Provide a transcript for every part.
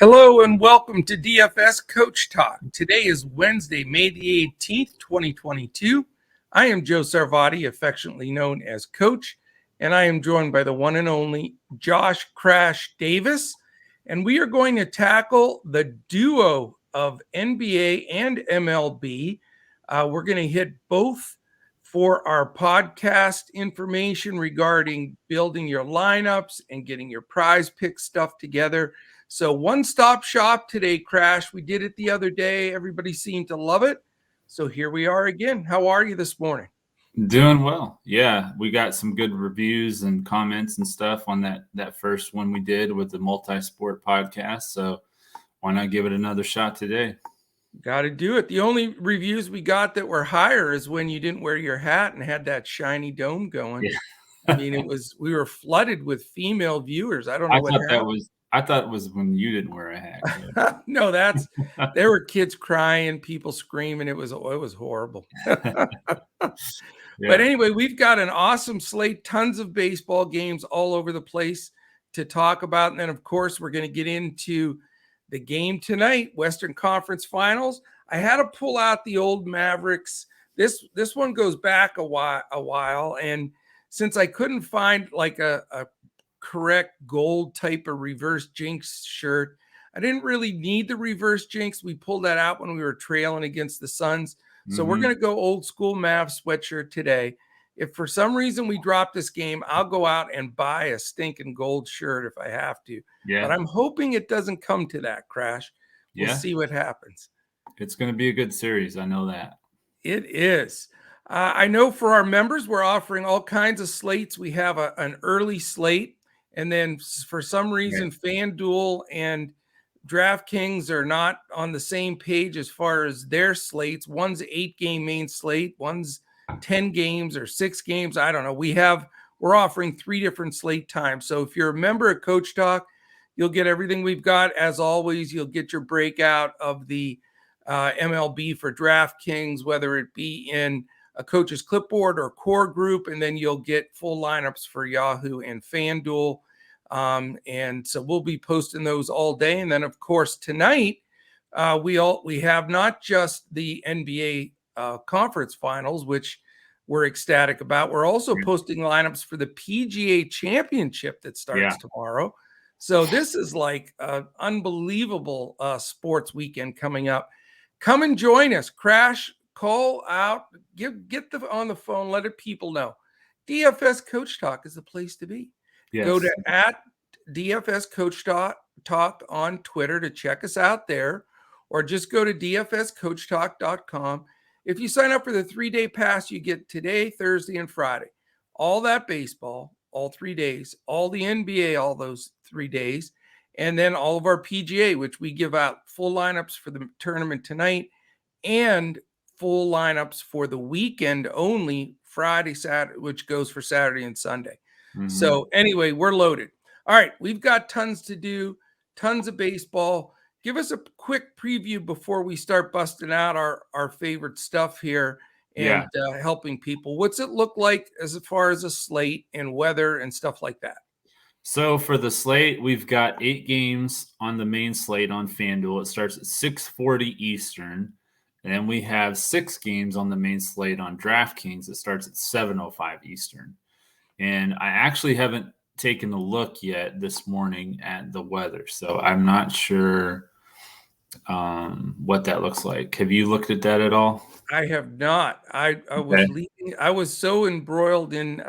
Hello and welcome to DFS Coach Talk. Today is Wednesday, May the 18th, 2022. I am Joe Sarvati, affectionately known as Coach, and I am joined by the one and only Josh Crash Davis. And we are going to tackle the duo of NBA and MLB. We're going to hit both for our podcast information regarding building your lineups and getting your prize pick stuff together. So one-stop shop today, Crash. We did it the other day. Everybody seemed to love it. So here we are again. How are you this morning? Doing well. Yeah, we got some good reviews and comments and stuff on that first one we did with the multi-sport podcast. So why not give it another shot today? Got to do it. The only reviews we got that were higher is when you didn't wear your hat and had that shiny dome going. Yeah. I mean, we were flooded with female viewers. I don't know what happened. I thought it was when you didn't wear a hat. No, there were kids crying, people screaming. It was horrible. Yeah. But anyway, we've got an awesome slate, tons of baseball games all over the place to talk about. And then, of course, we're going to get into the game tonight, Western Conference Finals. I had to pull out the old Mavericks. This one goes back a while. And since I couldn't find like a correct gold type of reverse jinx shirt, I didn't really need the reverse jinx. We pulled that out when we were trailing against the Suns. So we're going to go old school Mavs sweatshirt today. If for some reason we drop this game, I'll go out and buy a stinking gold shirt if I have to. Yeah. But I'm hoping it doesn't come to that, Crash. We'll see what happens. It's going to be a good series. I know that. It is. I know for our members, we're offering all kinds of slates. We have an early slate. And then for some reason, FanDuel and Draftkings are not on the same page as far as their slates. One's 8-game main slate, one's 10 games or 6 games. I don't know. We're offering 3 different slate times. So if you're a member of Coach Talk, you'll get everything we've got. As always, you'll get your breakout of the MLB for Draftkings, whether it be in a coach's clipboard or core group, and then you'll get full lineups for Yahoo and FanDuel. And so we'll be posting those all day. And then, of course, tonight we have not just the NBA conference finals, which we're ecstatic about. We're also posting lineups for the PGA Championship that starts tomorrow. So this is like an unbelievable sports weekend coming up. Come and join us. Crash, call out, get on the phone, let people know. DFS Coach Talk is the place to be. Yes. Go to @DFS Coach Talk on Twitter to check us out there, or just go to dfscoachtalk.com. If you sign up for the 3-day pass, you get today, Thursday, and Friday. All that baseball, all 3 days, all the NBA, all those 3 days, and then all of our PGA, which we give out full lineups for the tournament tonight and full lineups for the weekend only, Friday, Saturday, which goes for Saturday and Sunday. So anyway, we're loaded. All right, we've got tons to do, tons of baseball. Give us a quick preview before we start busting out our favorite stuff here and helping people. What's it look like as far as a slate and weather and stuff like that? So for the slate, we've got 8 games on the main slate on FanDuel. It starts at 6:40 Eastern. And then we have 6 games on the main slate on DraftKings. It starts at 7:05 Eastern. And I actually haven't taken a look yet this morning at the weather, so I'm not sure what that looks like. Have you looked at that at all? I have not. I was leaving. I was so embroiled in.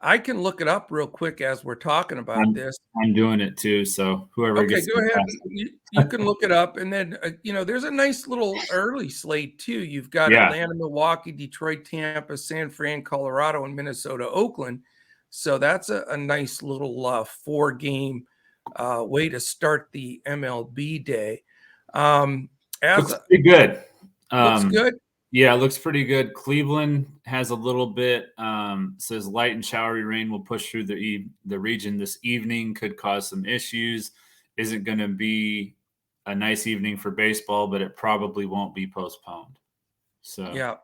I can look it up real quick as we're talking about this. I'm doing it too. So whoever gets go ahead. You can look it up, and then there's a nice little early slate too. You've got Atlanta, Milwaukee, Detroit, Tampa, San Fran, Colorado, and Minnesota, Oakland. So that's a nice little 4-game way to start the MLB day. Looks pretty good. Looks good. Yeah, it looks pretty good. Cleveland has a little bit, says light and showery rain will push through the region this evening, could cause some issues. Isn't going to be a nice evening for baseball, but it probably won't be postponed. So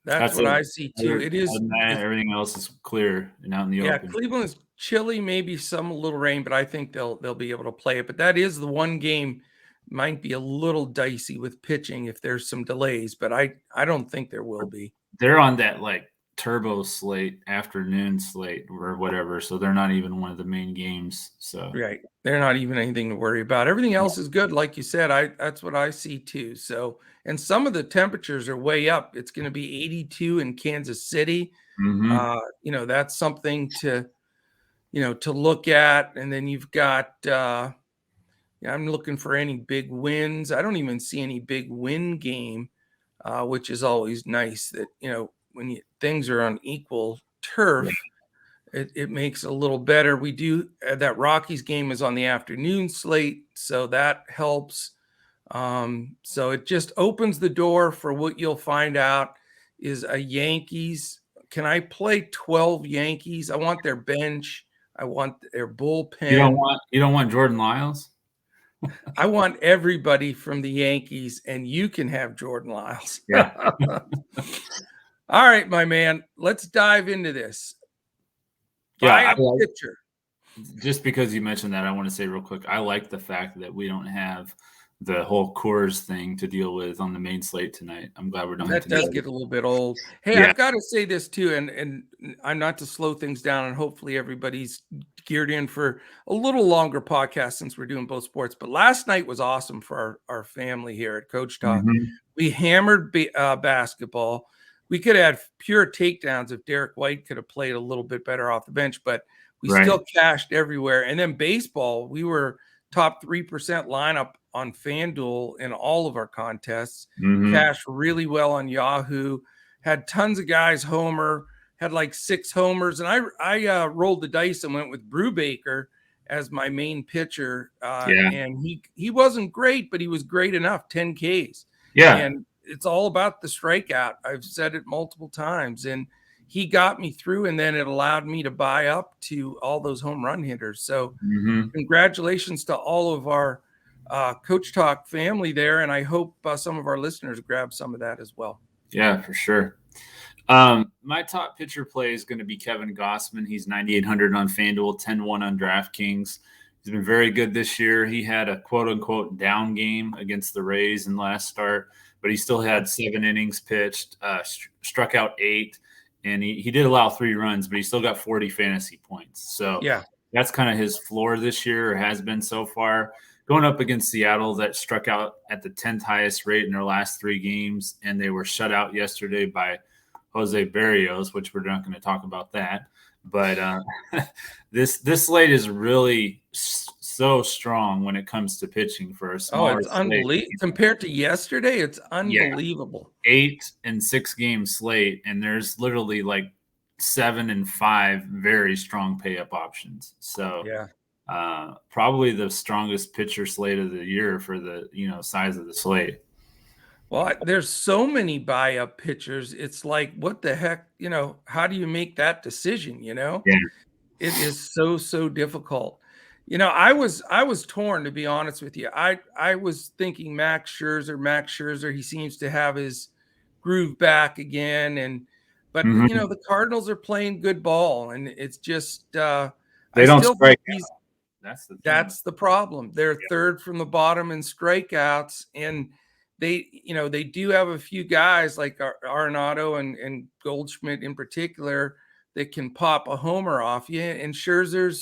That's what I see too. It is. Everything else is clear and out in the open. Cleveland is chilly, maybe some a little rain, but I think they'll be able to play it. But that is the one game might be a little dicey with pitching if there's some delays, but I don't think there will be. They're on that like turbo slate, afternoon slate or whatever, so they're not even one of the main games. So right, they're not even anything to worry about. Everything else is good, like you said. That's what I see too. So, and some of the temperatures are way up. It's going to be 82 in Kansas City. That's something to look at. And then you've got I'm looking for any big wins. I don't even see any big win game, which is always nice that, when things are on equal turf, it makes it a little better. We do that Rockies game is on the afternoon slate, so that helps. So it just opens the door for what you'll find out is a Yankees. Can I play 12 Yankees? I want their bench. I want their bullpen. You don't want Jordan Lyles? I want everybody from the Yankees, and you can have Jordan Lyles. Yeah. All right, my man. Let's dive into this. Yeah, pitcher. Just because you mentioned that, I want to say real quick, I like the fact that we don't have the whole Coors thing to deal with on the main slate tonight. I'm glad we're done. That does get a little bit old. Hey, I've got to say this too, and I'm not to slow things down, and hopefully everybody's geared in for a little longer podcast since we're doing both sports. But last night was awesome for our family here at Coach Talk. We hammered basketball. We could have pure takedowns if Derek White could have played a little bit better off the bench, but we still cashed everywhere. And then baseball, we were top 3% lineup on FanDuel in all of our contests. Cashed really well on Yahoo. Had tons of guys homer. Had like 6 homers. And I rolled the dice and went with Brubaker as my main pitcher. And he wasn't great, but he was great enough, 10 Ks. Yeah. And it's all about the strikeout. I've said it multiple times. And he got me through, and then it allowed me to buy up to all those home run hitters. So congratulations to all of our Coach Talk family there. And I hope some of our listeners grab some of that as well. Yeah, for sure. My top pitcher play is going to be Kevin Gossman. He's 9,800 on FanDuel, 10-1 on DraftKings. He's been very good this year. He had a quote-unquote down game against the Rays in last start, but he still had 7 innings pitched, struck out 8, and he did allow 3 runs, but he still got 40 fantasy points. So that's kind of his floor this year, or has been so far. Going up against Seattle, that struck out at the 10th highest rate in their last 3 games, and they were shut out yesterday by Jose Barrios, which we're not going to talk about that. But this slate is really so strong when it comes to pitching for a smaller it's unbelievable. Compared to yesterday, it's unbelievable. 8 and 6 game slate, and there's literally like 7 and 5 very strong pay up options. So probably the strongest pitcher slate of the year for the size of the slate. Well, there's so many buy up pitchers. It's like, what the heck, how do you make that decision? It is so difficult. I was torn, to be honest with you. I was thinking Max Scherzer. He seems to have his groove back again. But the Cardinals are playing good ball, and it's just, they don't strike out. That's the problem. They're third from the bottom in strikeouts, and they do have a few guys like Arenado and Goldschmidt in particular that can pop a homer off you. And Scherzer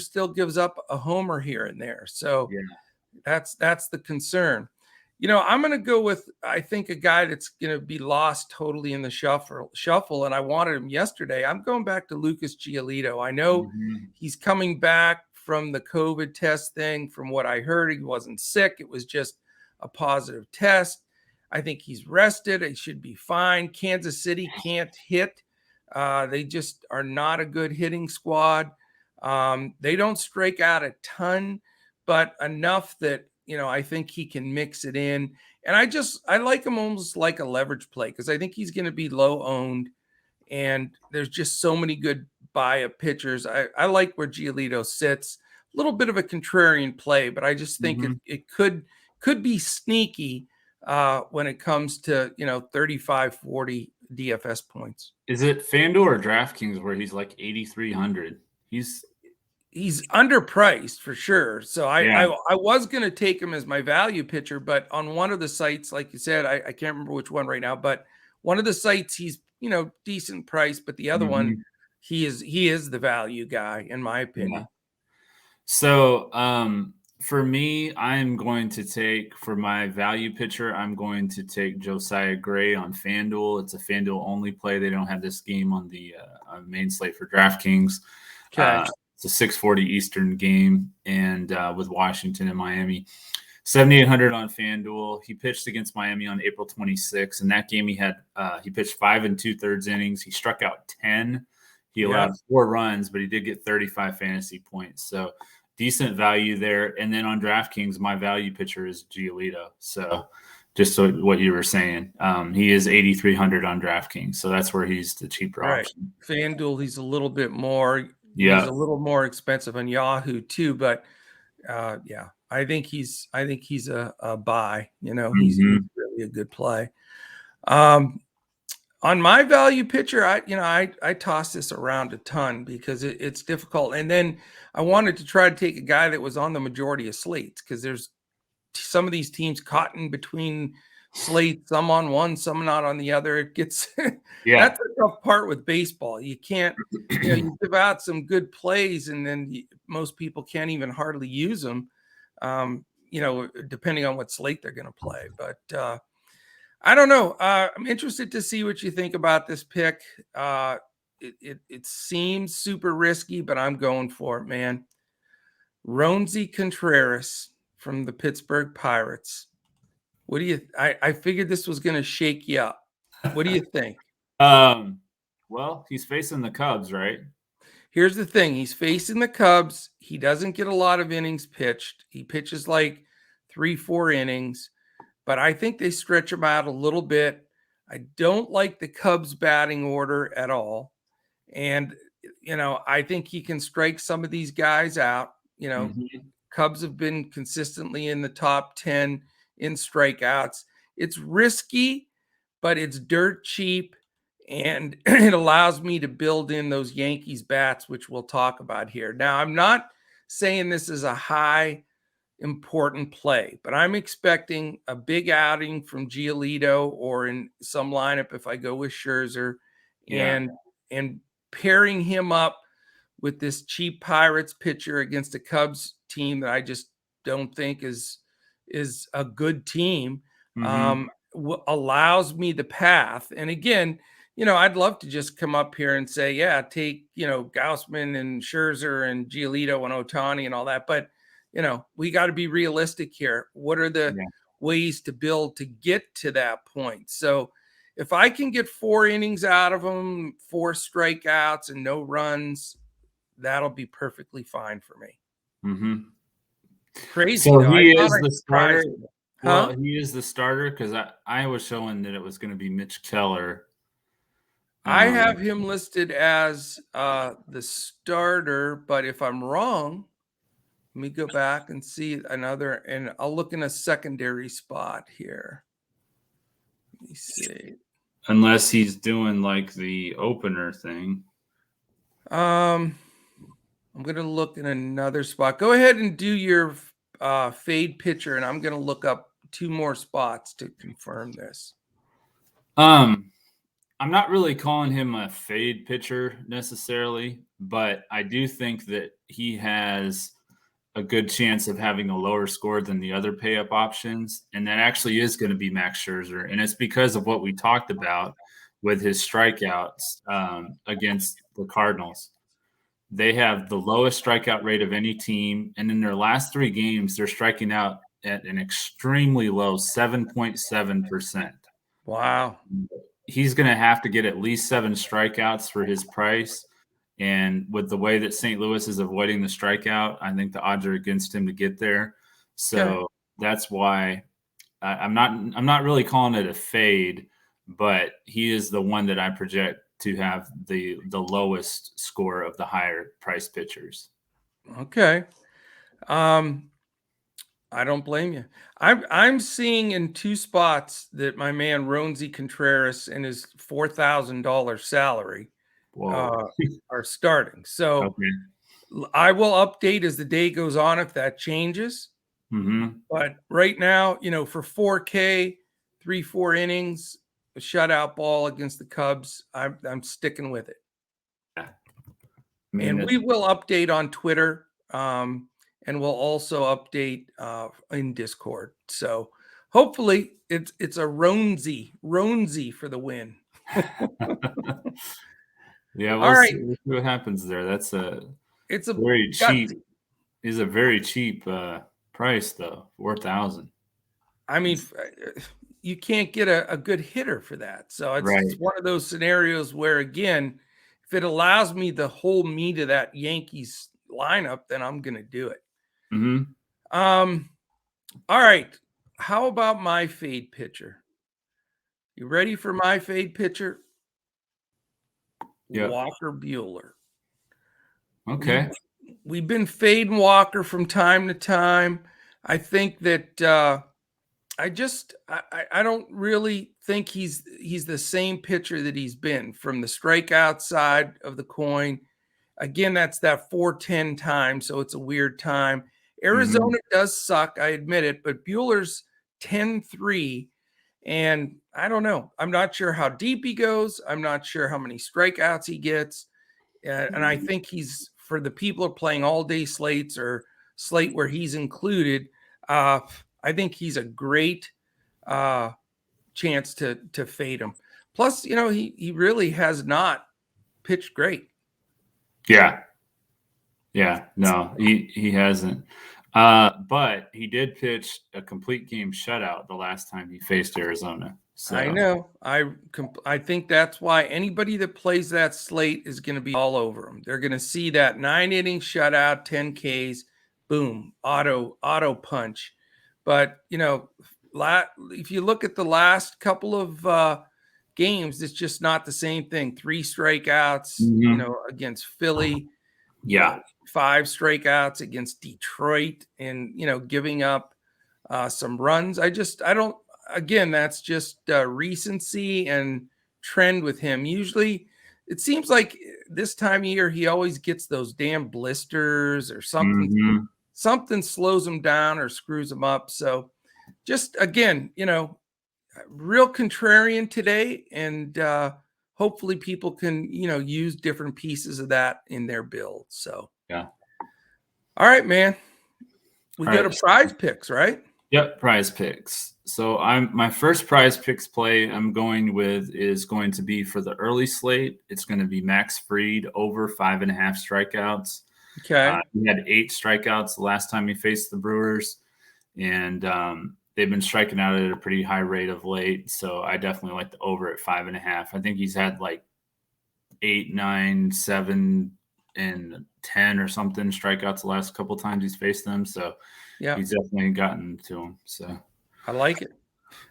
still gives up a homer here and there. So that's the concern. I'm going to go with, I think, a guy that's going to be lost totally in the shuffle. And I wanted him yesterday. I'm going back to Lucas Giolito. I know he's coming back from the COVID test thing. From what I heard, he wasn't sick. It was just a positive test. I think he's rested. He should be fine. Kansas City can't hit. They just are not a good hitting squad. They don't strike out a ton, but enough that, I think he can mix it in. And I like him almost like a leverage play, because I think he's going to be low owned, and there's just so many good buy-up pitchers. I like where Giolito sits. A little bit of a contrarian play, but I just think it could be sneaky when it comes to 35, 40 DFS points. Is it FanDuel or DraftKings where he's like 8,300? He's underpriced for sure. So yeah. I was going to take him as my value pitcher, but on one of the sites, like you said, I can't remember which one right now, but one of the sites he's decent price, but the other one he is the value guy in my opinion. Yeah. So for me, I'm going to take, for my value pitcher, I'm going to take Josiah Gray on FanDuel. It's a FanDuel only play. They don't have this game on the main slate for DraftKings. Okay. It's a 6:40 Eastern game, and with Washington and Miami. 7,800 on FanDuel. He pitched against Miami on April 26th. In that game, he pitched 5 2/3 innings. He struck out 10. He allowed 4 runs, but he did get 35 fantasy points. So decent value there. And then on DraftKings, my value pitcher is Giolito. So just what you were saying, he is 8,300 on DraftKings. So that's where he's the cheaper option. FanDuel, he's a little bit more. Yeah, he's a little more expensive on Yahoo too. But I think he's a buy. He's really a good play. On my value pitcher, I toss this around a ton because it's difficult. And then I wanted to try to take a guy that was on the majority of slates because there's some of these teams caught in between slates, some on one, some not on the other. It gets that's the tough part with baseball. You can't you give out some good plays and then most people can't even hardly use them. Depending on what slate they're going to play. But I don't know. I'm interested to see what you think about this pick. It seems super risky, but I'm going for it, man. Roansy Contreras from the Pittsburgh Pirates. What do you? I figured this was going to shake you up. What do you think? Well, he's facing the Cubs, right? Here's the thing. He's facing the Cubs. He doesn't get a lot of innings pitched. He pitches like 3-4 innings, but I think they stretch him out a little bit. I don't like the Cubs batting order at all. And, I think he can strike some of these guys out. Cubs have been consistently in the top 10 in strikeouts. It's risky, but it's dirt cheap. And it allows me to build in those Yankees bats, which we'll talk about here. Now, I'm not saying this is a high important play, but I'm expecting a big outing from Giolito or in some lineup if I go with Scherzer and pairing him up with this cheap Pirates pitcher against a Cubs team that I just don't think is a good team, allows me the path. And again, I'd love to just come up here and say, take, Gausman and Scherzer and Giolito and Ohtani and all that. But, we got to be realistic here. What are the ways to build to get to that point? So if I can get 4 innings out of them, 4 strikeouts and no runs, that'll be perfectly fine for me. Crazy. So though. he is the starter. Huh? Well, he is the starter because I was showing that it was going to be Mitch Keller. I have him listed as the starter, but if I'm wrong, let me go back and see another, and I'll look in a secondary spot here. Let me see. Unless he's doing like the opener thing. I'm going to look in another spot. Go ahead and do your fade pitcher, and I'm going to look up 2 more spots to confirm this. I'm not really calling him a fade pitcher necessarily, but I do think that he has a good chance of having a lower score than the other pay-up options, and that actually is going to be Max Scherzer, and it's because of what we talked about with his strikeouts against the Cardinals. They have the lowest strikeout rate of any team, and in their last 3 games, they're striking out at an extremely low 7.7%. Wow. He's going to have to get at least 7 strikeouts for his price. And with the way that St. Louis is avoiding the strikeout, I think the odds are against him to get there. So that's why I'm not really calling it a fade, but he is the one that I project to have the lowest score of the higher price pitchers. Okay. I don't blame you. I'm seeing in 2 spots that my man Ronzi Contreras and his $4,000 salary Whoa. are starting. So Okay. I will update as the day goes on if that changes. Mm-hmm. But right now, for 4K, 3-4 innings, a shutout ball against the Cubs, I'm sticking with it. Yeah. I mean, And we will update on Twitter, and we'll also update in Discord. So hopefully it's a Ronzi for the win. yeah, All right, we'll see what happens there. That's it's a very cheap. Is a very cheap price though, 4,000. I mean, you can't get a good hitter for that. So it's Right. one of those scenarios where, again, if it allows me the whole meat of that Yankees lineup, then I'm going to do it. Mm-hmm. All right. How about my fade pitcher? You ready for my fade pitcher? Yep. Walker Buehler. Okay. We've been fading Walker from time to time. I think that I don't really think he's the same pitcher that he's been from the strikeout side of the coin. Again, that's that 410 time, so it's a weird time. Arizona does suck, I admit it, but Buehler's 10-3, and I don't know. I'm not sure how deep he goes. I'm not sure how many strikeouts he gets. And I think he's, for the people who are playing all-day slates or slate where he's included, I think he's a great chance to fade him. Plus, he really has not pitched great. Yeah. Yeah. No, he hasn't. But he did pitch a complete game shutout the last time he faced Arizona. So I know. I think that's why anybody that plays that slate is going to be all over him. They're going to see that 9-inning shutout, 10 Ks, boom, auto punch. But if you look at the last couple of games, it's just not the same thing. 3 strikeouts, against Philly. Yeah. 5 strikeouts against Detroit, and giving up some runs. Again, that's just recency and trend with him. Usually it seems like this time of year he always gets those damn blisters or something. Something slows him down or screws him up. So just, again, real contrarian today, and hopefully people can use different pieces of that in their build. So yeah. All right, man, we go to PrizePicks, right? Yep, PrizePicks. So my first PrizePicks play I'm going with is going to be for the early slate. It's going to be Max Fried over 5.5 strikeouts. Okay. He had 8 strikeouts the last time he faced the Brewers, and they've been striking out at a pretty high rate of late. So I definitely like the over at 5.5. I think he's had like 8, 9, 7, and 10 or something strikeouts the last couple times he's faced them. So yeah, he's definitely gotten to him. So I like it.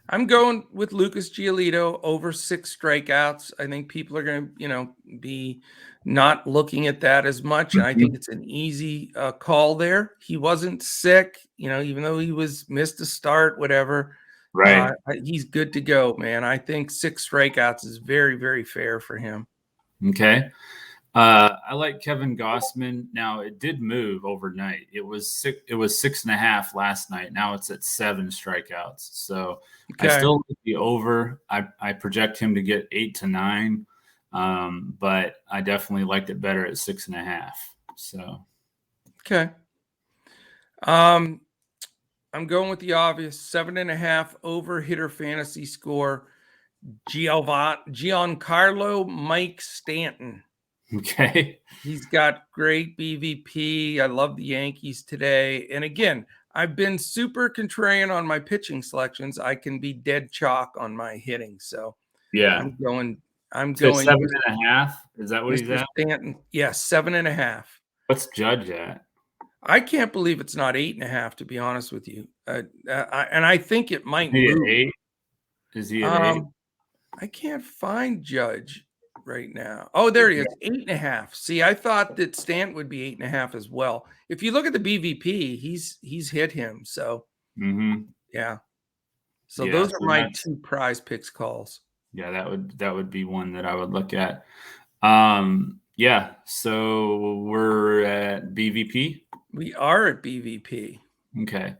I'm going with Lucas Giolito over 6 strikeouts. I think people are going to, be not looking at that as much. And I think it's an easy call there. He wasn't sick, even though he missed a start, whatever. right. He's good to go, man. I think 6 strikeouts is very, very fair for him. Okay. I like Kevin Gossman. Now it did move overnight. It was 6.5 last night. Now it's at 7 strikeouts. So I still like the over. I project him to get 8 to 9. But I definitely liked it better at 6.5. So okay. I'm going with the obvious 7.5 over hitter fantasy score. Giancarlo Mike Stanton. Okay. He's got great BVP. I love the Yankees today. And again, I've been super contrarian on my pitching selections. I can be dead chalk on my hitting. So yeah, I'm going 7.5. Is that what he's at? Stanton. Yes, 7.5. What's Judge at? I can't believe it's not 8.5, to be honest with you. And I think it might Is he move. at 8? Is he at 8? I can't find Judge right now. Oh, there he is, 8.5. See, I thought that Stanton would be 8.5 as well. If you look at the BVP, he's hit him. So Mm-hmm. Yeah. So Yeah, those are so my 2 prize picks calls. yeah, that would be one that I would look at. Yeah, so we're at BVP. We are at BVP. Okay.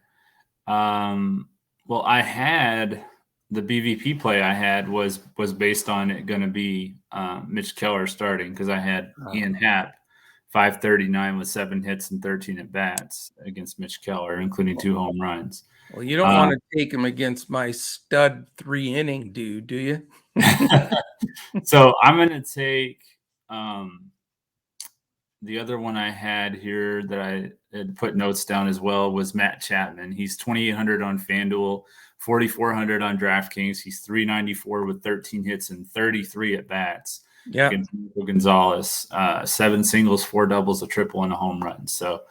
Well, I had the BVP play I had was based on it going to be Mitch Keller starting because I had Ian Happ 539 with 7 hits and 13 at bats against Mitch Keller, including 2 home runs. Well, you don't want to take him against my stud 3-inning dude, do you? So I'm going to take the other one I had here that I had put notes down as well was Matt Chapman. He's 2,800 on FanDuel, 4,400 on DraftKings. He's 394 with 13 hits and 33 at bats. Yeah. Against Nico Gonzalez, 7 singles, 4 doubles, a triple, and a home run. So,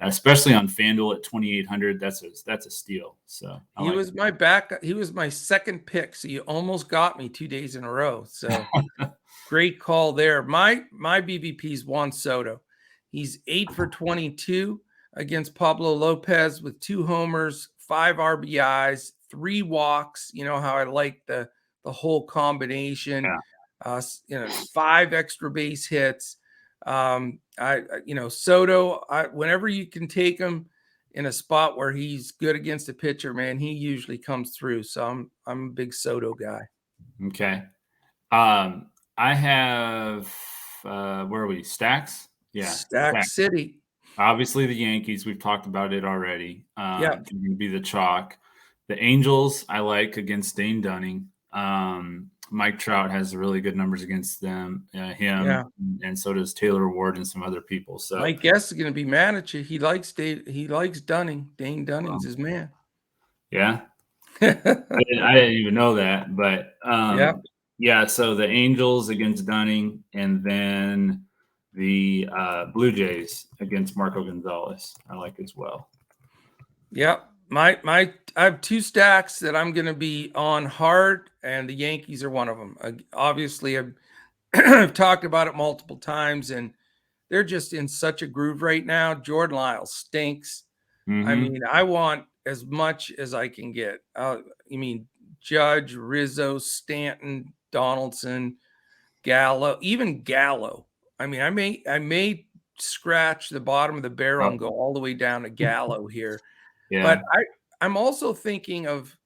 especially on FanDuel at 2,800, that's a steal. So he was my back. He was my second pick. So you almost got me 2 days in a row. So great call there. My BVP is Juan Soto. He's 8 for 22 against Pablo Lopez with 2 homers, 5 RBIs, 3 walks. You know how I like the whole combination. Yeah. 5 extra base hits. Soto, whenever you can take him in a spot where he's good against a pitcher, man, he usually comes through. So I'm a big Soto guy. Okay. I have where are we? Stacks? Yeah. Stack City. Obviously the Yankees, we've talked about it already. Yeah. Can be the chalk. The Angels I like against Dane Dunning. Mike Trout has really good numbers against them, and so does Taylor Ward and some other people. So my guess is going to be mad at you. He likes Dunning. Dane Dunning's his man. Yeah, I didn't even know that, but yeah. So the Angels against Dunning, and then the Blue Jays against Marco Gonzalez I like as well. Yep. I have 2 stacks that I'm going to be on hard, and the Yankees are one of them. Obviously, I've talked about it multiple times, and they're just in such a groove right now. Jordan Lyles stinks. Mm-hmm. I mean, I want as much as I can get. Judge, Rizzo, Stanton, Donaldson, Gallo, even Gallo. I mean, I may scratch the bottom of the barrel and go all the way down to Gallo here. Yeah. But I'm also thinking of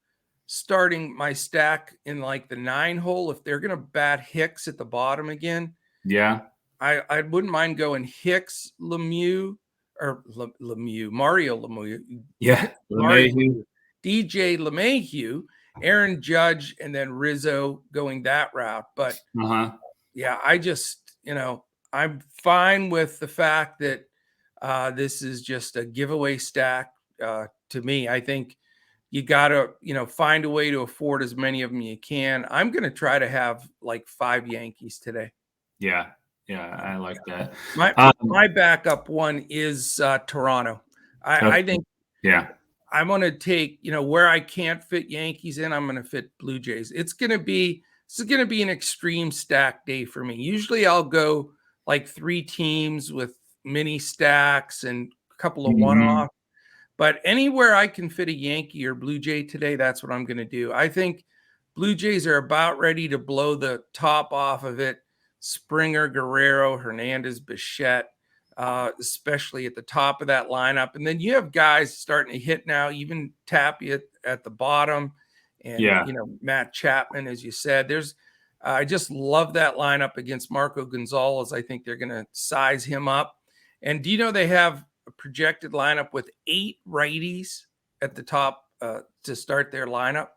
starting my stack in like the 9 hole. If they're going to bat Hicks at the bottom again. Yeah. I wouldn't mind going Hicks, Mario Lemieux. Yeah. LeMahieu. DJ LeMahieu, Aaron Judge, and then Rizzo going that route. But yeah, I just, I'm fine with the fact that this is just a giveaway stack. To me, I think you got to, find a way to afford as many of them you can. I'm going to try to have like 5 Yankees today. Yeah. Yeah. I like that. My backup one is Toronto. I think, I'm going to take, where I can't fit Yankees in, I'm going to fit Blue Jays. This is going to be an extreme stack day for me. Usually I'll go like 3 teams with mini stacks and a couple of one-off. But anywhere I can fit a Yankee or Blue Jay today, that's what I'm going to do. I think Blue Jays are about ready to blow the top off of it. Springer, Guerrero, Hernandez, Bichette, especially at the top of that lineup. And then you have guys starting to hit now, even Tapia at the bottom. And, Matt Chapman, as you said. I just love that lineup against Marco Gonzalez. I think they're going to size him up. And do you know they have a projected lineup with 8 righties at the top to start their lineup?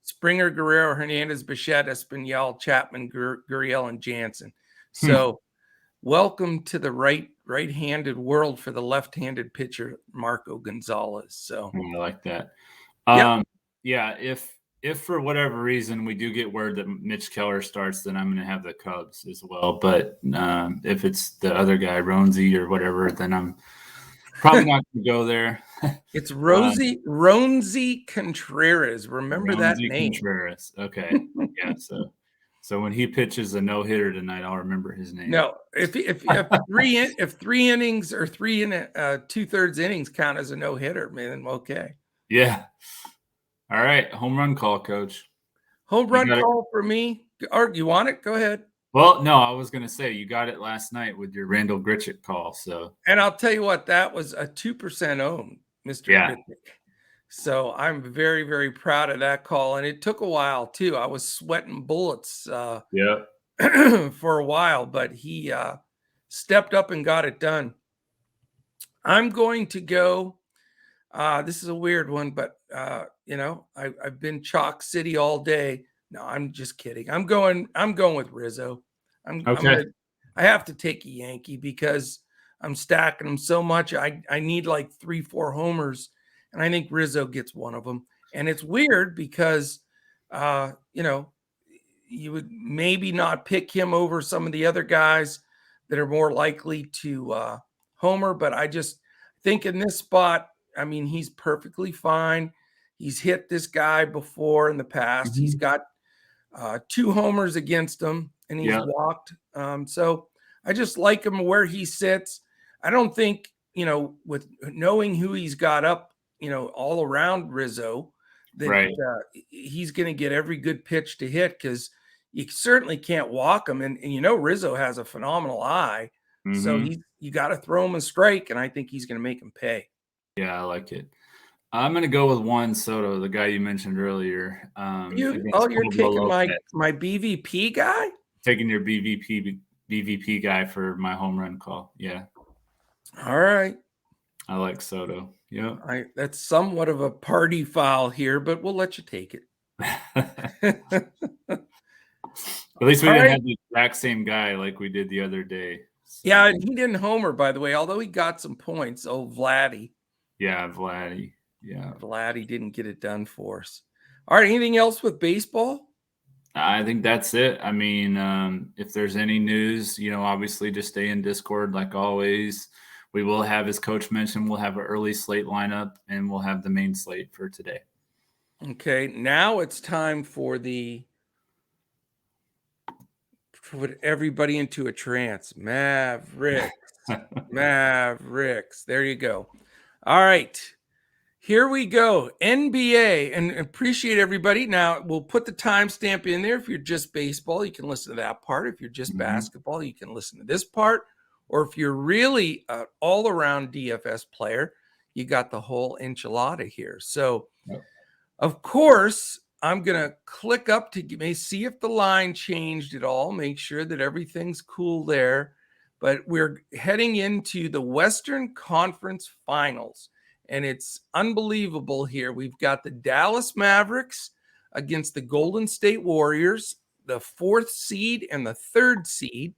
Springer, Guerrero, Hernandez, Bichette, Espinal, Chapman, Gurriel, and Jansen. So welcome to the right-handed world for the left-handed pitcher, Marco Gonzalez. So I like that. Yeah, if for whatever reason we do get word that Mitch Keller starts, then I'm going to have the Cubs as well. But if it's the other guy, Roansy or whatever, then I'm probably not going to go there. It's Roansy Contreras. Remember that name. Contreras. Okay. Yeah. So when he pitches a no-hitter tonight, I'll remember his name. No, if 3 innings or 3 2/3 innings count as a no-hitter, man, okay. Yeah. All right. Home run call, Coach. Home run call for me. Or you want it? Go ahead. Well, no, I was going to say you got it last night with your Randall Gritchick call. So, and I'll tell you what, that was a 2% own, Mr. yeah. Gritchick. So I'm very, very proud of that call. And it took a while too. I was sweating bullets Yeah. for a while, but he stepped up and got it done. I'm going to go. This is a weird one, but I've been Chalk City all day. No, I'm just kidding. I'm going with Rizzo. Okay. I have to take a Yankee because I'm stacking them so much. I need like 3-4 homers, and I think Rizzo gets one of them. And it's weird because you would maybe not pick him over some of the other guys that are more likely to homer, but I just think in this spot, I mean, he's perfectly fine. He's hit this guy before in the past. He's got 2 homers against him, and he's walked. So I just like him where he sits. I don't think, with knowing who he's got up, all around Rizzo, that he's going to get every good pitch to hit because you certainly can't walk him. And Rizzo has a phenomenal eye. So you got to throw him a strike, and I think he's going to make him pay. Yeah, I like it. I'm going to go with Juan Soto, the guy you mentioned earlier. You're taking my BVP guy? Taking your BVP guy for my home run call. Yeah. All right. I like Soto. Yeah. That's somewhat of a party foul here, but we'll let you take it. At least we didn't have the exact same guy like we did the other day. So. Yeah, and he didn't homer, by the way, although he got some points. Oh, Vladdy. Yeah, Vladdy. Yeah. Vladdy didn't get it done for us. All right, anything else with baseball? I think that's it. I mean, if there's any news, obviously just stay in Discord like always. We will have, as Coach mentioned, we'll have an early slate lineup, and we'll have the main slate for today. Okay, now it's time for put everybody into a trance. Mavericks. Mavericks. There you go. All right. Here we go. NBA, and appreciate everybody. Now, we'll put the timestamp in there. If you're just baseball, you can listen to that part. If you're just basketball, you can listen to this part. Or if you're really an all-around DFS player, you got the whole enchilada here. So, of course, I'm going to click up to see if the line changed at all, make sure that everything's cool there. But we're heading into the Western Conference Finals. And it's unbelievable here. We've got the Dallas Mavericks against the Golden State Warriors, the 4th seed and the 3rd seed.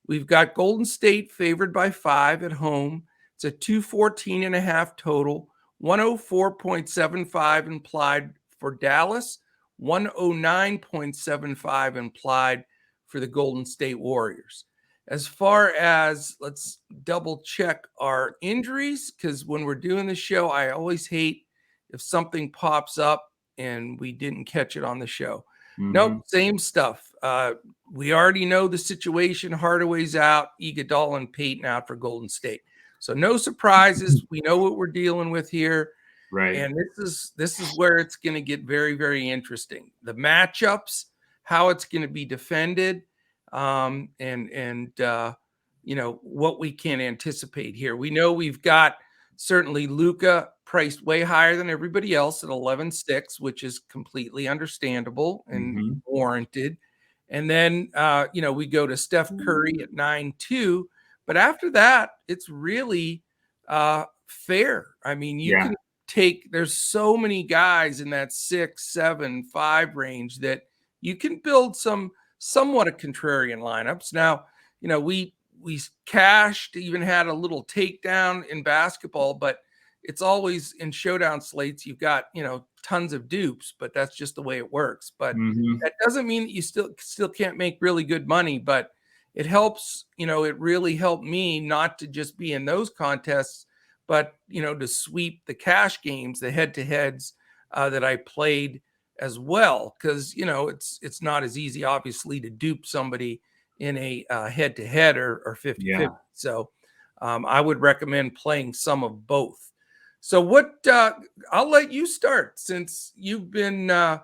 We've got Golden State favored by 5 at home. It's a 214.5 total, 104.75 implied for Dallas, 109.75 implied for the Golden State Warriors. As far as, let's double check our injuries, because when we're doing the show, I always hate if something pops up and we didn't catch it on the show. Nope, same stuff. We already know the situation. Hardaway's out, Iguodala and Payton out for Golden State. So no surprises. We know what we're dealing with here. Right. And this is where it's going to get very, very interesting. The matchups, how it's going to be defended. What we can anticipate here. We know we've got certainly Luka priced way higher than everybody else at 11.6, which is completely understandable and warranted. And then, we go to Steph Curry at 9.2. But after that, it's really fair. I mean, you can there's so many guys in that 6, 7, 5 range that you can build some somewhat of contrarian lineups. Now, we cashed, even had a little takedown in basketball, but it's always in showdown slates. You've got, tons of dupes, but that's just the way it works. But that doesn't mean that you still can't make really good money, but it helps, it really helped me not to just be in those contests, but, to sweep the cash games, the head-to-heads that I played as well, because it's not as easy, obviously, to dupe somebody in a head-to-head or 50-50. So I would recommend playing some of both. So what? I'll let you start since you've been, on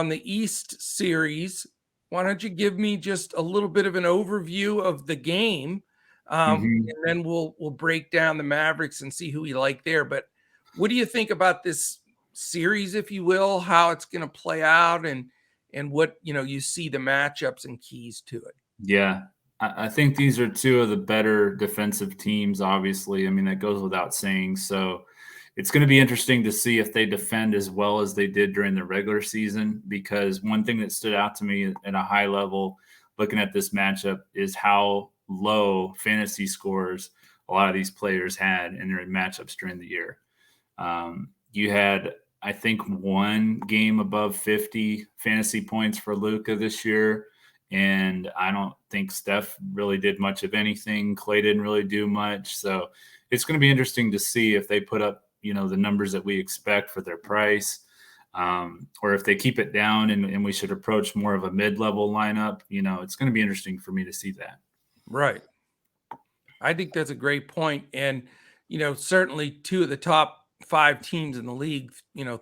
the East series. Why don't you give me just a little bit of an overview of the game, Mhm. and then we'll break down the Mavericks and see who we like there. But what do you think about this series, if you will, how it's going to play out, and what you see the matchups and keys to it? Yeah. I think these are two of the better defensive teams, obviously. I mean, that goes without saying. So it's going to be interesting to see if they defend as well as they did during the regular season, because one thing that stood out to me at a high level looking at this matchup is how low fantasy scores a lot of these players had in their matchups during the year. You had, I think, one game above 50 fantasy points for Luka this year. And I don't think Steph really did much of anything. Clay didn't really do much. So it's going to be interesting to see if they put up, the numbers that we expect for their price, or if they keep it down and we should approach more of a mid-level lineup. It's going to be interesting for me to see that. Right. I think that's a great point. And, certainly two of the top 5 teams in the league,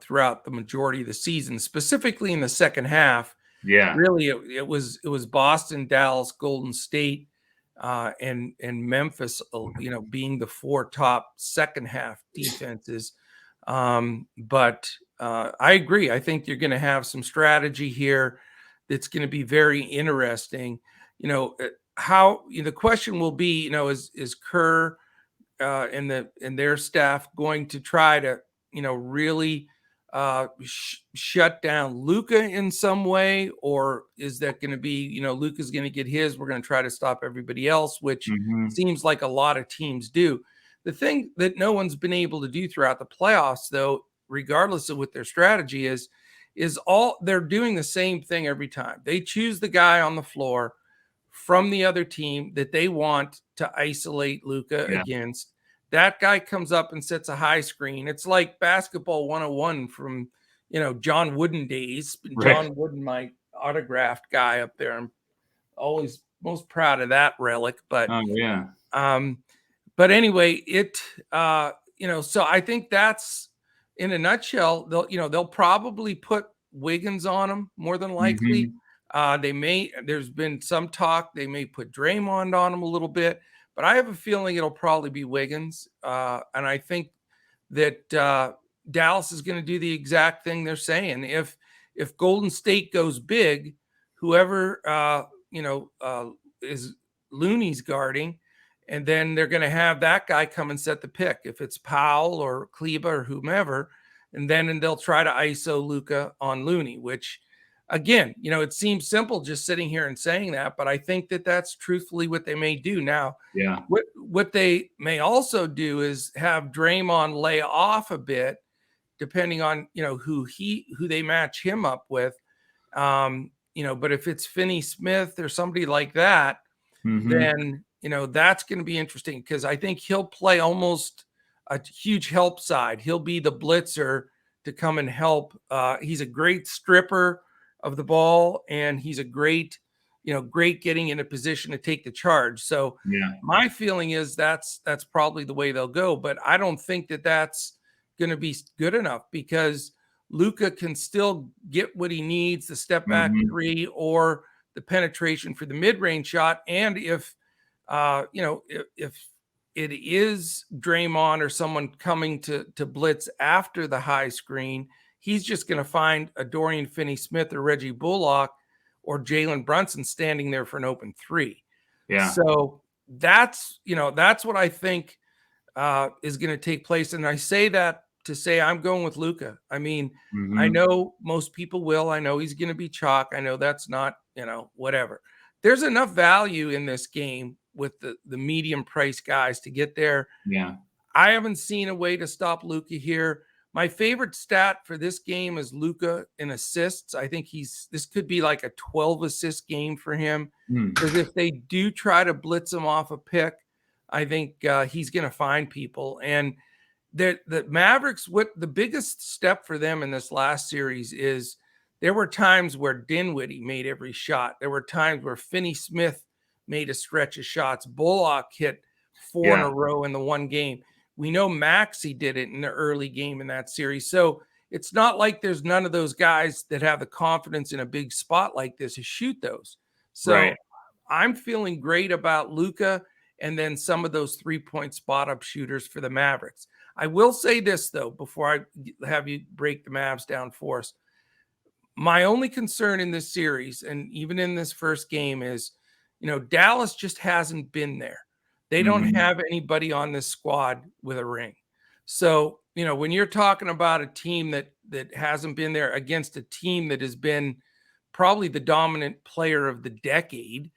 throughout the majority of the season, specifically in the second half. Yeah. Really, it was Boston, Dallas, Golden State, and Memphis, being the 4 top second half defenses. But I agree. I think you're going to have some strategy here that's going to be very interesting. How the question will be, is Kerr and their staff going to try to really shut down Luka in some way, or is that going to be Luka's going to get his? We're going to try to stop everybody else, which Mm-hmm. seems like a lot of teams do. The thing that no one's been able to do throughout the playoffs, though, regardless of what their strategy is all they're doing the same thing every time. They choose the guy on the floor from the other team that they want to isolate Luka Yeah. against. That guy comes up and sets a high screen. It's like basketball 101 from, John Wooden days. Right. John Wooden, my autographed guy up there. I'm always most proud of that relic. But Oh, yeah. um, but anyway, so I think that's in a nutshell. They'll probably put Wiggins on him more than likely. Mm-hmm. There's been some talk they may put Draymond on him a little bit, but I have a feeling it'll probably be Wiggins. And I think that Dallas is going to do the exact thing they're saying. If Golden State goes big, whoever is Looney's guarding, and then they're going to have that guy come and set the pick. If it's Powell or Kleba or whomever, and they'll try to ISO Luka on Looney, which again, it seems simple just sitting here and saying that, but I think that that's truthfully what they may do. Now, Yeah. what they may also do is have Draymond lay off a bit, depending on who they match him up with. But if it's Finney Smith or somebody like that, Mm-hmm. then that's going to be interesting, because I think he'll play almost a huge help side. He'll be the blitzer to come and help. He's a great stripper of the ball, and he's a great getting in a position to take the charge. So Yeah. my feeling is that's probably the way they'll go, but I don't think that that's going to be good enough, because Luka can still get what he needs, the step back Mm-hmm. 3 or the penetration for the mid-range shot. And if it is Draymond or someone coming to blitz after the high screen, he's just going to find a Dorian Finney-Smith or Reggie Bullock or Jalen Brunson standing there for an open 3. Yeah. So that's what I think is going to take place. And I say that to say I'm going with Luka. I mean, Mm-hmm. I know most people will. I know he's going to be chalk. I know that's not, whatever. There's enough value in this game with the medium price guys to get there. Yeah. I haven't seen a way to stop Luka here. My favorite stat for this game is Luka in assists. I think this could be like a 12 assist game for him, because if they do try to blitz him off a pick, I think he's going to find people. And the Mavericks, what the biggest step for them in this last series is, there were times where Dinwiddie made every shot. There were times where Finney Smith made a stretch of shots. Bullock hit 4 in a row in the one game. We know Maxey did it in the early game in that series. So it's not like there's none of those guys that have the confidence in a big spot like this to shoot those. So Right. I'm feeling great about Luka and then some of those 3-point spot up shooters for the Mavericks. I will say this, though, before I have you break the Mavs down for us. My only concern in this series, and even in this first game, is, Dallas just hasn't been there. They don't have anybody on this squad with a ring. So, when you're talking about a team that hasn't been there against a team that has been probably the dominant player of the decade,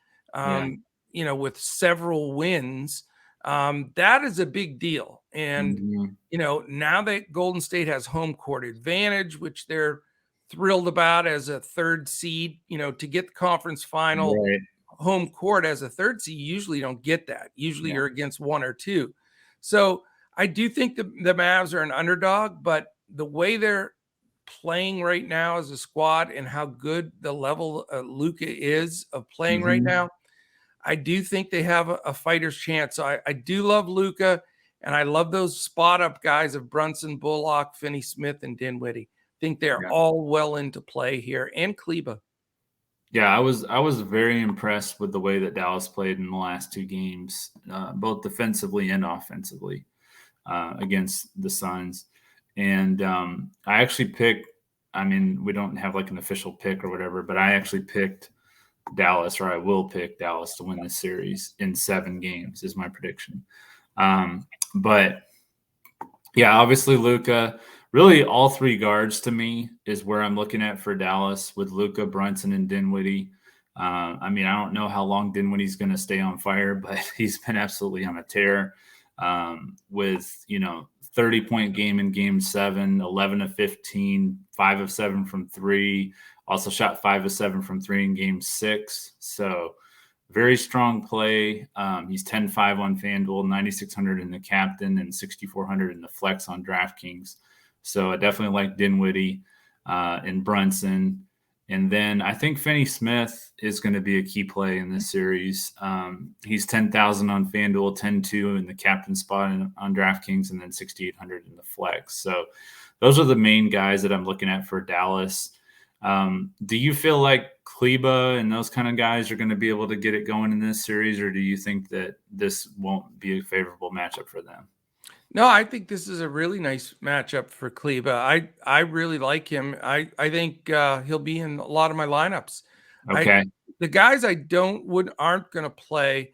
with several wins, that is a big deal. And, now that Golden State has home court advantage, which they're thrilled about as a third seed, to get the conference final home court as a third seed, you usually don't get that. Usually you're against one or two. So I do think the Mavs are an underdog, but the way they're playing right now as a squad and how good the level Luka is of playing right now, I do think they have a fighter's chance. So I do love Luka, and I love those spot up guys of Brunson, Bullock, Finney Smith, and Dinwiddie. Think they're all well into play here, and Kleba. Yeah, I was very impressed with the way that Dallas played in the last two games, both defensively and offensively, against the Suns. And I actually picked, we don't have like an official pick or whatever, but I actually picked Dallas, or I will pick Dallas to win this series in 7 games is my prediction. But yeah, obviously Luka, really all 3 guards to me is where I'm looking at for Dallas with Luka, Brunson, and Dinwiddie. I don't know how long Dinwiddie's going to stay on fire, but he's been absolutely on a tear with, 30-point game in game 7, 11 of 15, 5 of 7 from 3, also shot 5 of 7 from 3 in game 6. So very strong play. He's 10-5 on FanDuel, 9,600 in the captain, and 6,400 in the flex on DraftKings. So I definitely like Dinwiddie and Brunson. And then I think Finney Smith is going to be a key play in this series. He's 10,000 on FanDuel, 10-2 in the captain spot on DraftKings, and then 6,800 in the flex. So those are the main guys that I'm looking at for Dallas. Do you feel like Kleba and those kind of guys are going to be able to get it going in this series, or do you think that this won't be a favorable matchup for them? No, I think this is a really nice matchup for Kleba. I really like him. I think he'll be in a lot of my lineups. Okay. The guys aren't going to play.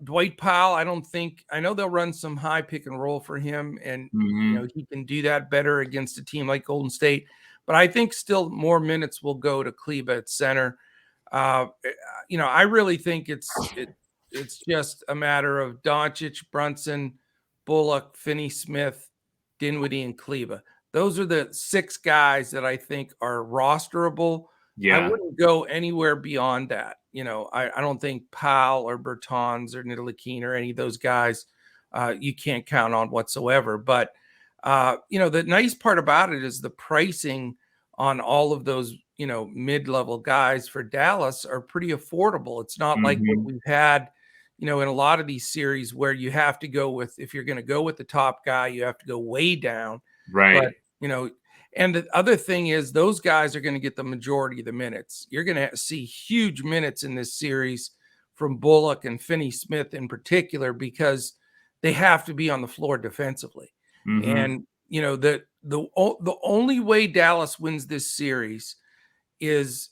Dwight Powell, I know they'll run some high pick and roll for him, and he can do that better against a team like Golden State. But I think still more minutes will go to Kleba at center. I really think it's just a matter of Doncic, Brunson, Bullock, Finney Smith, Dinwiddie, and Kleba. Those are the 6 guys that I think are rosterable. Yeah. I wouldn't go anywhere beyond that. I don't think Powell or Bertans or Ntilikina or any of those guys you can't count on whatsoever. But, the nice part about it is the pricing on all of those, mid-level guys for Dallas are pretty affordable. It's not like what we've had in a lot of these series where you have to go with, if you're going to go with the top guy, you have to go way down. Right. But, and the other thing is those guys are going to get the majority of the minutes. You're going to see huge minutes in this series from Bullock and Finney Smith in particular, because they have to be on the floor defensively. And, the only way Dallas wins this series is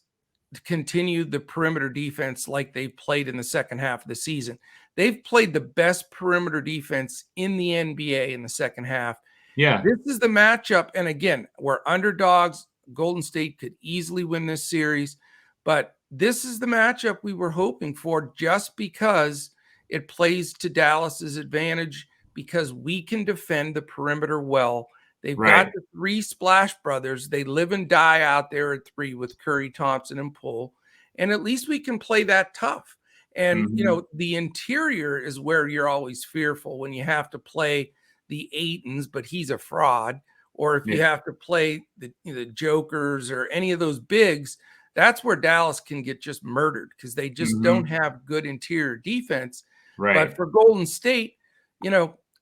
to continue the perimeter defense like they played in the second half of the season. They've played the best perimeter defense in the NBA in the second half. Yeah. This is the matchup. And again, we're underdogs. Golden State could easily win this series, but this is the matchup we were hoping for, just because it plays to Dallas's advantage, because we can defend the perimeter well. They've got the 3 Splash Brothers. They live and die out there at 3 with Curry, Thompson, and Poole. And at least we can play that tough. And, the interior is where you're always fearful when you have to play the Aitons, but he's a fraud. Or if you have to play the Jokers or any of those bigs, that's where Dallas can get just murdered, because they just don't have good interior defense. Right. But for Golden State,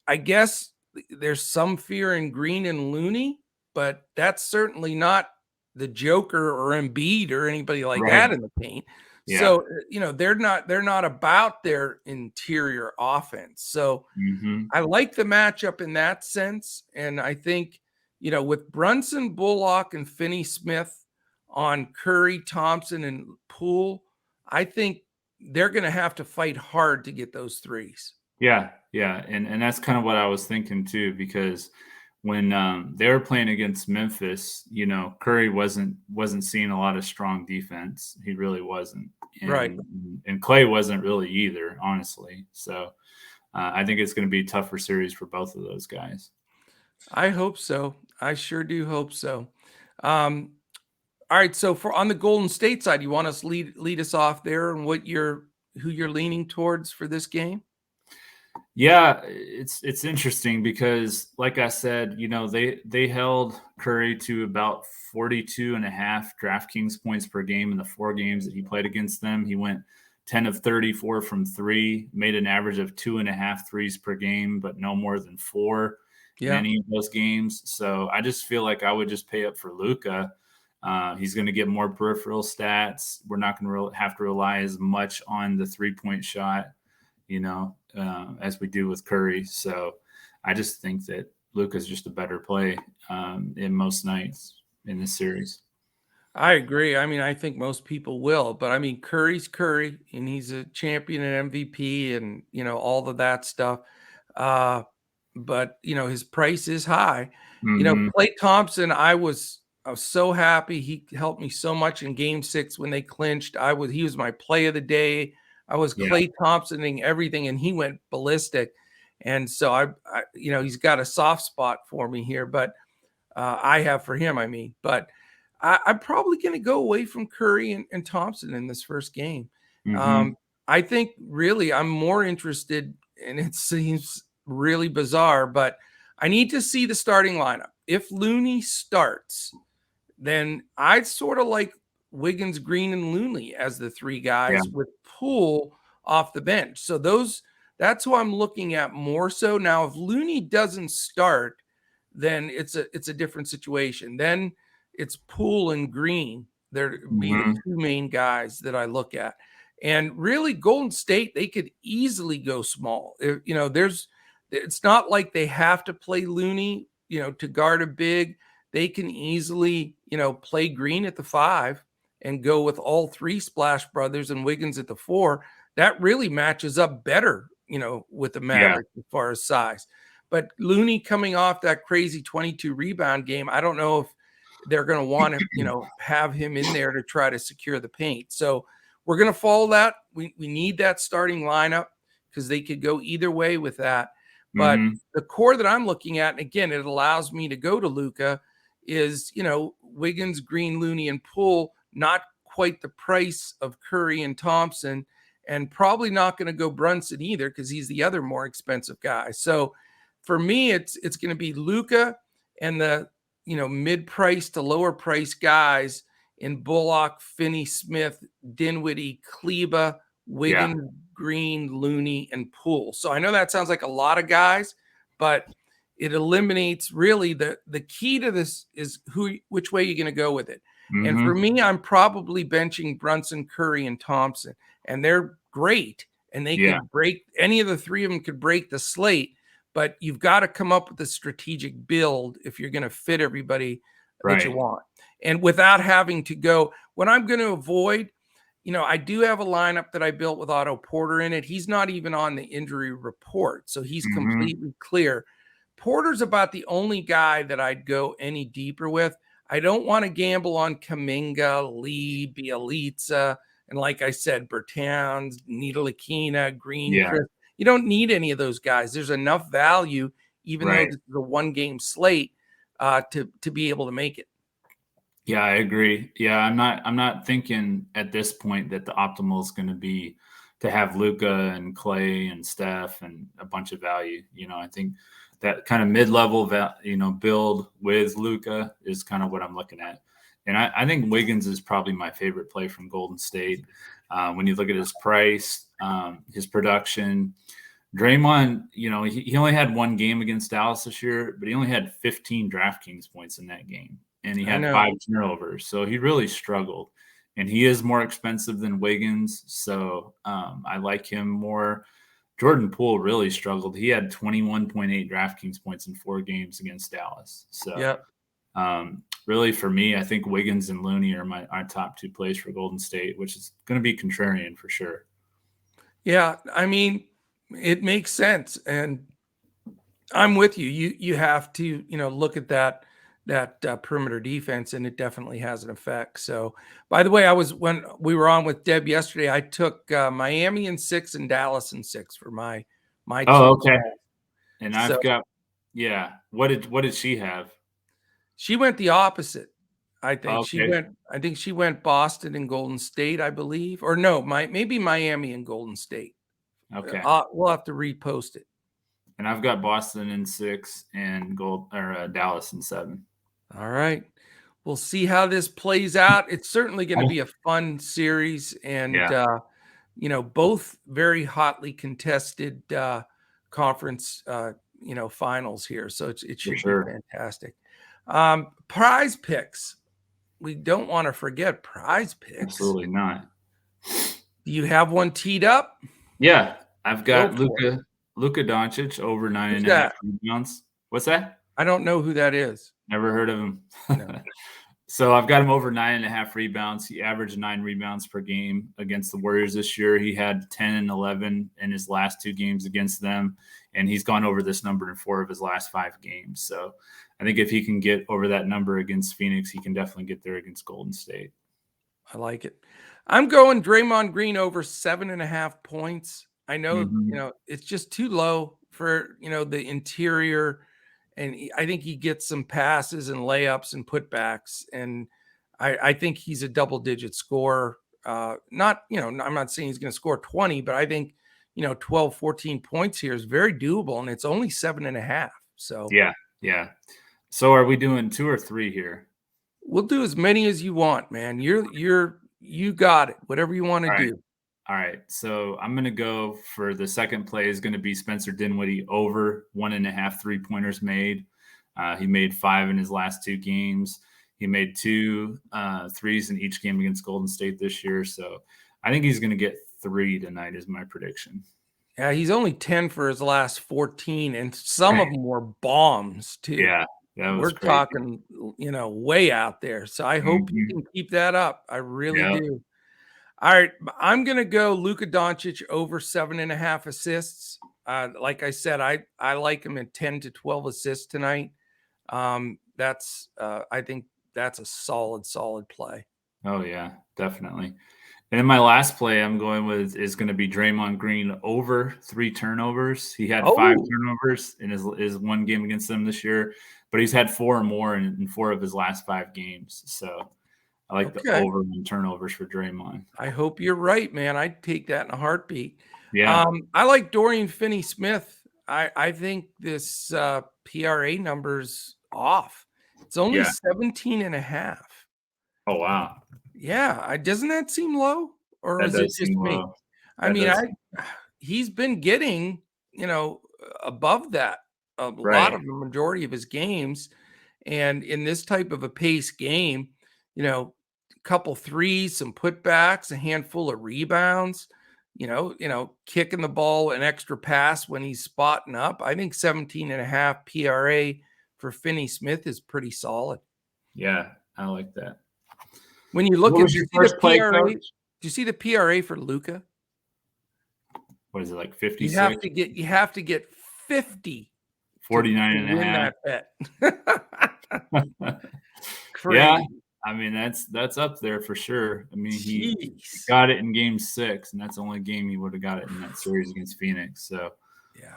I guess there's some fear in Green and Looney, but that's certainly not the Joker or Embiid or anybody like that in the paint. Yeah. So, they're not about their interior offense. So I like the matchup in that sense. And I think, with Brunson, Bullock, and Finney Smith on Curry, Thompson, and Poole, I think they're going to have to fight hard to get those threes. Yeah. And that's kind of what I was thinking too, because when they were playing against Memphis, Curry wasn't seeing a lot of strong defense. He really wasn't. And Clay wasn't really either, honestly. So I think it's going to be a tougher series for both of those guys. I hope so. I sure do hope so. All right. So on the Golden State side, you want us lead us off there and who you're leaning towards for this game? Yeah, it's interesting because, like I said, they held Curry to about 42.5 DraftKings points per game in the 4 games that he played against them. He went 10 of 34 from 3, made an average of 2.5 threes per game, but no more than 4 in any of those games. So I just feel like I would just pay up for Luka. He's going to get more peripheral stats. We're not going to have to rely as much on the 3-point shot, as we do with Curry. So I just think that Luka's just a better play in most nights in this series. I agree. I mean, I think most people will, but I mean, Curry's Curry, and he's a champion and MVP and, all of that stuff. But, his price is high. Klay Thompson, I was so happy. He helped me so much in Game 6 when they clinched. He was my play of the day. I was Klay Thompsoning everything, and he went ballistic. And so I he's got a soft spot for me here, but I have for him, but I'm probably going to go away from Curry and Thompson in this first game. I think really I'm more interested, and it seems really bizarre, but I need to see the starting lineup. If Looney starts, then I'd sort of like Wiggins, Green, and Looney as the 3 guys with Poole off the bench. So that's who I'm looking at more so. Now, if Looney doesn't start, then it's a different situation. Then it's Poole and Green. They're be the 2 main guys that I look at. And really, Golden State, they could easily go small. It's not like they have to play Looney, to guard a big. They can easily, play Green at the 5 and go with all 3 Splash Brothers and Wiggins at the 4. That really matches up better, with the Mavericks as far as size. But Looney coming off that crazy 22 rebound game, I don't know if they're going to want to, have him in there to try to secure the paint. So we're going to follow that. We need that starting lineup because they could go either way with that. But the core that I'm looking at, and again, it allows me to go to Luka, is, Wiggins, Green, Looney, and Poole, not quite the price of Curry and Thompson, and probably not going to go Brunson either because he's the other more expensive guy. So for me, it's going to be Luka and the, mid-price to lower price guys in Bullock, Finney Smith, Dinwiddie, Kleba, Wiggins, Green, Looney, and Poole. So I know that sounds like a lot of guys, but it eliminates really the key to this is which way you're going to go with it. And for me, I'm probably benching Brunson, Curry, and Thompson, and they're great. And they could break, any of the 3 of them could break the slate, but you've got to come up with a strategic build if you're going to fit everybody that you want. And without having to go, what I'm going to avoid, I do have a lineup that I built with Otto Porter in it. He's not even on the injury report, so he's completely clear. Porter's about the only guy that I'd go any deeper with. I don't want to gamble on Kuminga, Lee, Bielitsa, and like I said, Bertans, Ntilikina, Green, Chris. You don't need any of those guys. There's enough value, even though this is a 1-game slate, to be able to make it. Yeah, I agree. Yeah, I'm not thinking at this point that the optimal is going to be to have Luka and Clay and Steph and a bunch of value. I think that kind of mid-level, build with Luka is kind of what I'm looking at. And I think Wiggins is probably my favorite play from Golden State. When you look at his price, his production, Draymond, he only had one game against Dallas this year, but he only had 15 DraftKings points in that game, and he had 5 turnovers. So he really struggled, and he is more expensive than Wiggins. So I like him more. Jordan Poole really struggled. He had 21.8 DraftKings points in 4 games against Dallas. So really for me, I think Wiggins and Looney are our top 2 plays for Golden State, which is going to be contrarian for sure. Yeah, I mean, it makes sense, and I'm with you. You have to look at that perimeter defense, and it definitely has an effect. So, by the way, when we were on with Deb yesterday, I took Miami in 6 and Dallas in 6 for my Oh, team. okay. And I've got What did she have? She went the opposite. I think okay. she went Boston and Golden State, I believe, or no, maybe Miami and Golden State. Okay. We'll have to repost it. And I've got Boston in 6 and Dallas in 7. All right. We'll see how this plays out. It's certainly going to be a fun series, and both very hotly contested conference finals here. So it should be fantastic. PrizePicks. We don't want to forget PrizePicks. Absolutely not. Do you have one teed up? Yeah, I've got Luka Doncic over 9.5 rebounds. What's that? I don't know who that is. Never heard of him. No. So I've got him over 9.5 rebounds. He averaged 9 rebounds per game against the Warriors this year. He had 10 and 11 in his last 2 games against them, and he's gone over this number in 4 of his last 5 games. So I think if he can get over that number against Phoenix, he can definitely get there against Golden State. I like it. I'm going Draymond Green over 7.5 points. I know, it's just too low for, the interior. And I think he gets some passes and layups and putbacks. And I think he's a double-digit scorer. I'm not saying he's going to score 20, but I think, 12, 14 points here is very doable. And it's only 7.5. So yeah. So are we doing 2 or 3 here? We'll do as many as you want, man. You got it. Whatever you want to do. All right. So I'm going to go for the second play is going to be Spencer Dinwiddie over 1.5 3-pointers made. He made 5 in his last 2 games. He made 2 threes in each game against Golden State this year. So I think he's going to get 3 tonight is my prediction. Yeah, he's only 10 for his last 14, and some of them were bombs too. Yeah. We're crazy. Talking, way out there. So I hope you can keep that up. I really do. All right. I'm going to go Luka Doncic over 7.5 assists. Like I said, I like him at 10 to 12 assists tonight. I think that's a solid play. Oh yeah, definitely. And then my last play I'm going with is going to be Draymond Green over 3 turnovers. He had 5 turnovers in his 1 game against them this year, but he's had 4 or more in 4 of his last 5 games. So I like the over in turnovers for Draymond. I hope you're right, man. I'd take that in a heartbeat. Yeah. I like Dorian Finney-Smith. I think this PRA number's off. It's only 17.5. Oh, wow. Yeah. Doesn't that seem low? Or is it just me? I mean, he's been getting, above that a lot of the majority of his games. And in this type of a pace game, a couple threes, some putbacks, a handful of rebounds, kicking the ball, an extra pass when he's spotting up. I think 17.5 PRA for Finney-Smith is pretty solid. Yeah, I like that. When you look at your first play, PRA, do you see the PRA for Luka? What is it, like 56? You have to get 50. 49.5. Win that bet. Yeah. I mean, that's up there for sure. I mean, he got it in game 6, and that's the only game he would have got it in that series against Phoenix. So, yeah,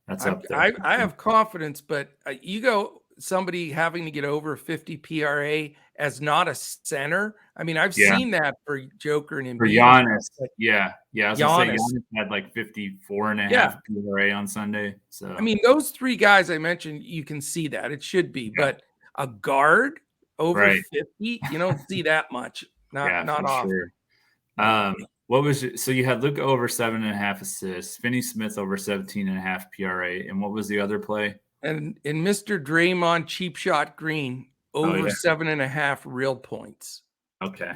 that's up there. I have confidence, but you go somebody having to get over 50 PRA as not a center. I mean, I've seen that for Joker and Embiid. For Giannis. Yeah. I was going to say Giannis had like 54.5 PRA on Sunday. So, I mean, those 3 guys I mentioned, you can see that. It should be. But a guard over 50, you don't see that much. Not often. Sure. What was it? So you had Luka over 7.5 assists, Finney Smith over 17.5 PRA, and what was the other play? And Mr. Draymond Cheap Shot Green over 7.5 real points. Okay.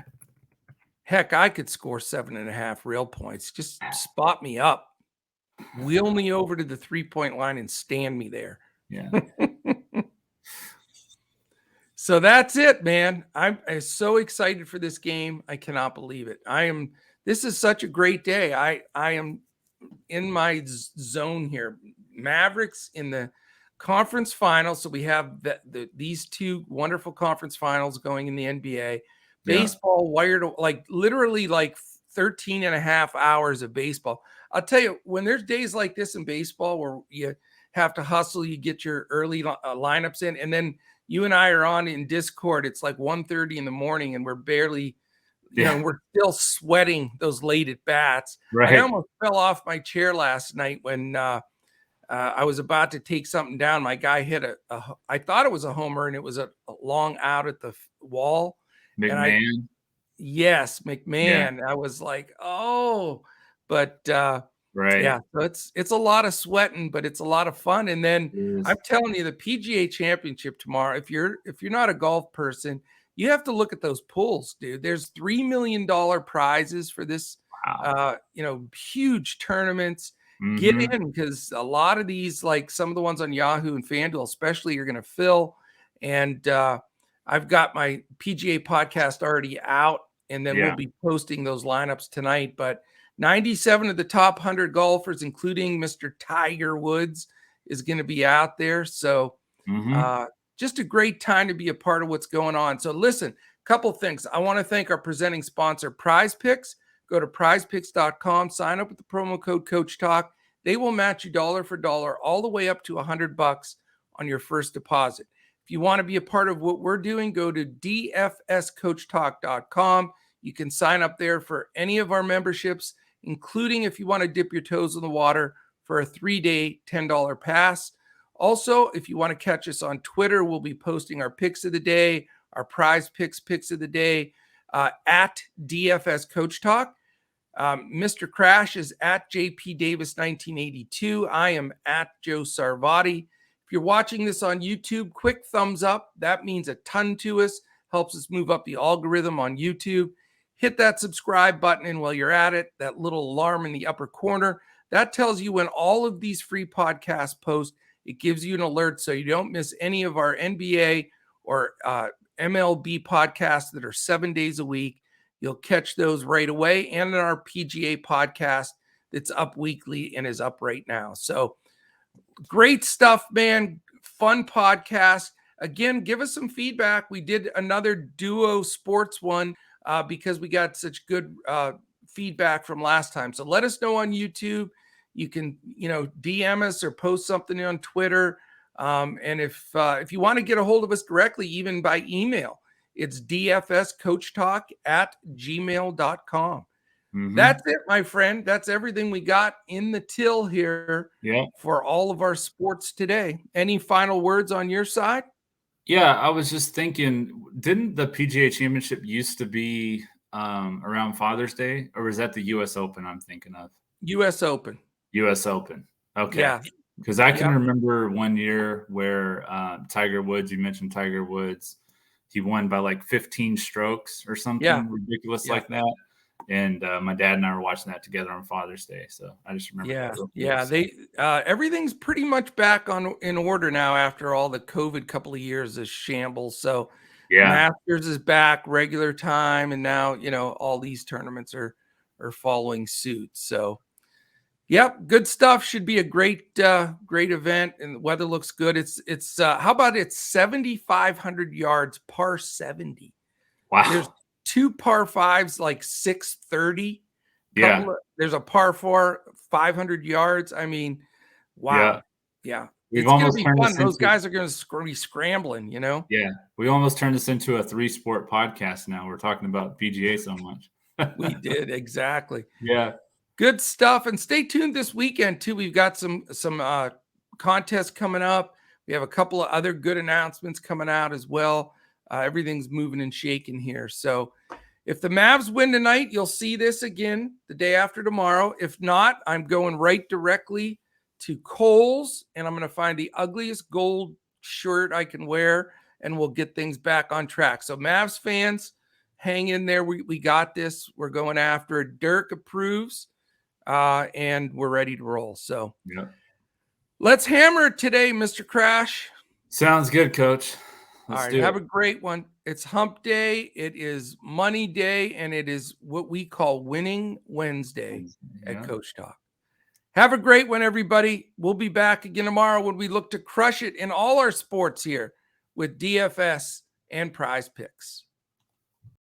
Heck, I could score 7.5 real points. Just spot me up, wheel me over to the 3-point line, and stand me there. Yeah. So that's it, man. I'm so excited for this game. I cannot believe it. This is such a great day. I am in my zone here. Mavericks in the conference finals. So we have these two wonderful conference finals going in the NBA. Baseball wired, like literally like 13 and a half hours of baseball. I'll tell you, when there's days like this in baseball where you have to hustle, you get your early lineups in, and then you and I are on in Discord. It's like 1:30 in the morning and we're barely, we're still sweating those late at bats. Right. I almost fell off my chair last night when I was about to take something down. My guy hit I thought it was a homer, and it was a long out at the wall. McMahon. Yes, McMahon. Yeah. I was like, oh, but right. Yeah, so it's a lot of sweating, but it's a lot of fun. And then I'm telling you, the PGA Championship tomorrow, if you're not a golf person, you have to look at those pools, dude. There's $3 million prizes for this, huge tournaments. Get in, because a lot of these, like some of the ones on Yahoo and FanDuel especially, you're going to fill. And I've got my PGA podcast already out, and then we'll be posting those lineups tonight. But 97 of the top 100 golfers, including Mr. Tiger Woods, is going to be out there. So just a great time to be a part of what's going on. So listen, a couple things. I want to thank our presenting sponsor, PrizePicks. Go to prizepicks.com, sign up with the promo code Coach Talk. They will match you dollar for dollar all the way up to $100 on your first deposit. If you want to be a part of what we're doing, go to dfscoachtalk.com. You can sign up there for any of our memberships, including if you want to dip your toes in the water for a 3-day $10 pass. Also, if you want to catch us on Twitter, we'll be posting our picks of the day, our prize picks of the day at DFS Coach Talk. Mr. Crash is at JP Davis 1982. I am at Joe Sarvati. If you're watching this on YouTube, quick thumbs up. That means a ton to us, helps us move up the algorithm on YouTube. Hit that subscribe button, and while you're at it, that little alarm in the upper corner, that tells you when all of these free podcasts post. It gives you an alert so you don't miss any of our NBA or MLB podcasts that are 7 days a week. You'll catch those right away, and in our PGA podcast that's up weekly and is up right now. So great stuff, man. Fun podcast. Again, give us some feedback. We did another duo sports one because we got such good feedback from last time. So let us know on YouTube. You can, DM us or post something on Twitter. And if you want to get a hold of us directly, even by email, it's dfscoachtalk@gmail.com. That's it, my friend. That's everything we got in the till here for all of our sports today. Any final words on your side? Yeah, I was just thinking, didn't the PGA Championship used to be around Father's Day, or was that the U.S. Open I'm thinking of? U.S. Open. U.S. Open. Okay. Yeah. Because I can remember one year where Tiger Woods, you mentioned Tiger Woods, he won by like 15 strokes or something ridiculous like that. And my dad and I were watching that together on Father's Day. So I just remember that. Everything's pretty much back in order now after all the COVID couple of years of shambles. So Masters is back regular time, and now all these tournaments are following suit. So good stuff. Should be a great event, and the weather looks good. It's how about it's 7,500 yards, par 70. Wow. There's 2 par 5s, like 630. There's a par 4, 500 yards. I mean, wow. Yeah. We've it's almost gonna be fun. Those guys are going to be scrambling, Yeah. We almost turned this into a 3-sport podcast now. We're talking about PGA so much. We did. Exactly. Yeah. Good stuff. And stay tuned this weekend too. We've got some contests coming up. We have a couple of other good announcements coming out as well. Everything's moving and shaking here. So If the Mavs win tonight, you'll see this again the day after tomorrow. If not, I'm going right directly to Kohl's, and I'm going to find the ugliest gold shirt I can wear, and we'll get things back on track. So Mavs fans, hang in there. We got this. We're going after it. Dirk approves, and we're ready to roll. So let's hammer it today, Mr. Crash. Sounds good, Coach. All right, have a great one. It's hump day, it is money day, and it is what we call winning Wednesday at Coach Talk. Have a great one, everybody. We'll be back again tomorrow when we look to crush it in all our sports here with DFS and Prize Picks.